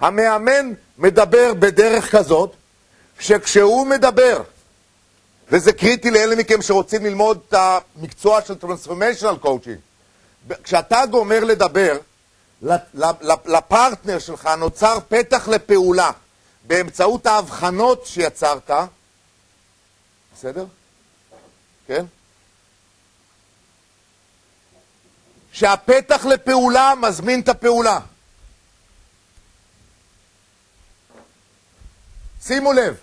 המאמן מדבר בדרך כזאת, שכשהוא מדבר, וזה קריטי לאלה מכם שרוצים ללמוד את המקצוע של Transformational Coaching, כשאתה גומר לדבר, לפרטנר שלך נוצר פתח לפעולה, באמצעות ההבחנות שיצרת, בסדר? כן? שהפתח לפעולה מזמין את הפעולה. שימו לב.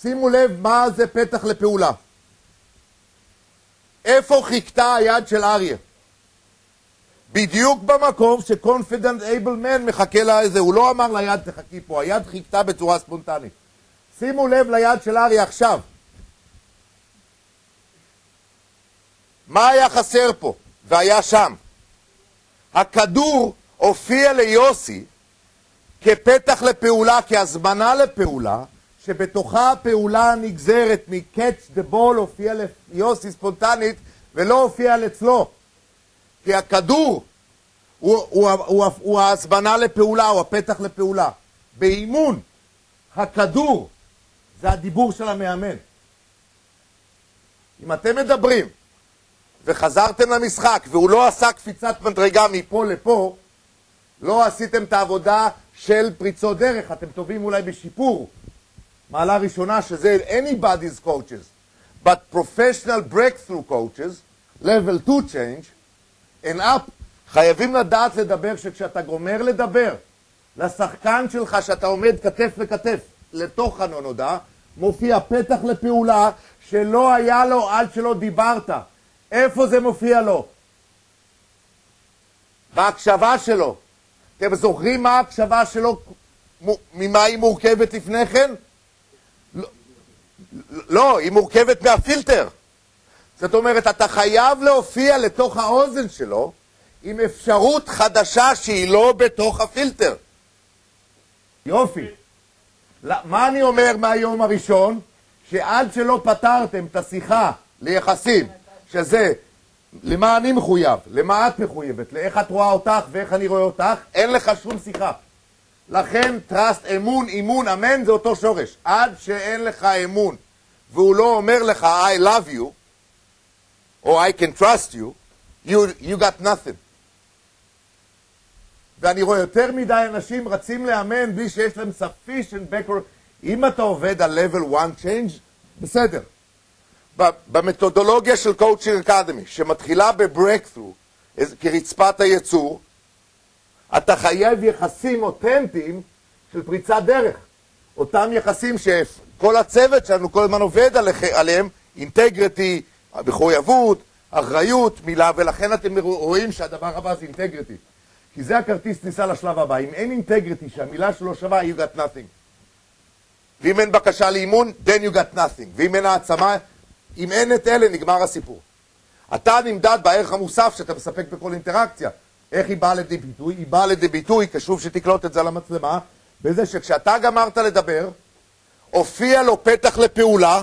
שימו לב מה זה פתח לפעולה. איפה חיכתה היד של אריה? בדיוק במקום ש-Confident Able Man מחכה לאיזה, הוא לא אמר ליד תחכי פה, היד חיכתה בצורה ספונטנית. שימו לב ליד של אריה עכשיו. מה היה חסר פה? והיה שם. הכדור הופיע ליוסי כפתח לפעולה, כהזמנה לפעולה, שבתוכה הפעולה נגזרת מ-catch the ball הופיע ליוסי ספונטנית ולא הופיע אצלו. כי הכדור הוא ההזמנה לפעולה, הוא הפתח לפעולה. באימון, הכדור זה הדיבור של המאמן. אם אתם מדברים וחזרתם למשחק והוא לא עשה קפיצת מדרגה מפה לפה, לא עשיתם את העבודה של פריצות דרך. אתם טובים אולי בשיפור. מעלה ראשונה שזה anybody's coaches, but professional breakthrough coaches, level 2 change, and up, חייבים לדעת לדבר שכשאתה גומר לדבר לשחקן שלך שאתה עומד כתף לכתף לתוך הנונודה, מופיע פתח לפעולה שלא היה לו עד שלא דיברת. איפה זה מופיע לו? בהקשבה שלו. אתם זוכרים מה ההקשבה שלו, ממה היא מורכבת לפני כן? לא, היא מורכבת מהפילטר. זאת אומרת, אתה חייב להופיע לתוך האוזן שלו עם אפשרות חדשה שהיא לא בתוך הפילטר. יופי. מה אני אומר מהיום הראשון? שעד שלא פתרתם את השיחה ליחסים, שזה למה אני מחויב, למה את מחויבת, לאיך את רואה אותך ואיך אני רואה אותך, אין לך שום שיחה. לכן trust, אמון, אימון, אמן זה אותו שורש. עד שאין לך אמון והוא לא אומר לך I love you או I can trust you, you got nothing. ואני רואה יותר מדי אנשים רצים לאמן בלי שיש להם sufficient background. אם אתה עובד על level 1 change, בסדר. במתודולוגיה של Coaching Academy, שמתחילה ב-breakthrough, כרצפת הייצור, אתה חייב יחסים אותנטיים של פריצת דרך. אותם יחסים שכל הצוות שלנו כל הזמן עובד עליהם, אינטגריטי, מחויבות, אחריות, מילה, ולכן אתם רואים שהדבר הבא זה אינטגריטי. כי זה הכרטיס ניסה לשלב הבא. אם אין אינטגריטי שהמילה שלו שווה, you got nothing. ואם אין בקשה לאימון, then you got nothing. ואם אין העצמה, אם אין את אלה, נגמר הסיפור. אתה נמדד בערך המוסף שאתה מספק בכל אינטראקציה. איך היא באה לידי ביטוי? היא באה לידי ביטוי, חשוב שתקלוט את זה למצלמה, בזה שכשאתה גמרת לדבר, הופיע לו פתח לפעולה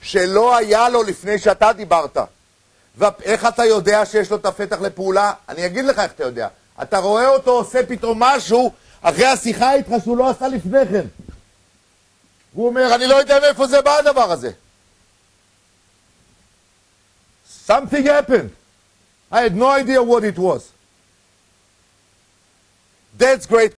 שלא היה לו לפני שאתה דיברת. ואיך אתה יודע שיש לו את הפתח לפעולה? אני אגיד לך איך אתה יודע. אתה רואה אותו עושה פתאום משהו אחרי השיחה איתך שהוא לא עשה לפני כן. הוא אומר, אני לא יודע מאיפה זה בא הדבר הזה. Something happened. I had no idea what it was. That's great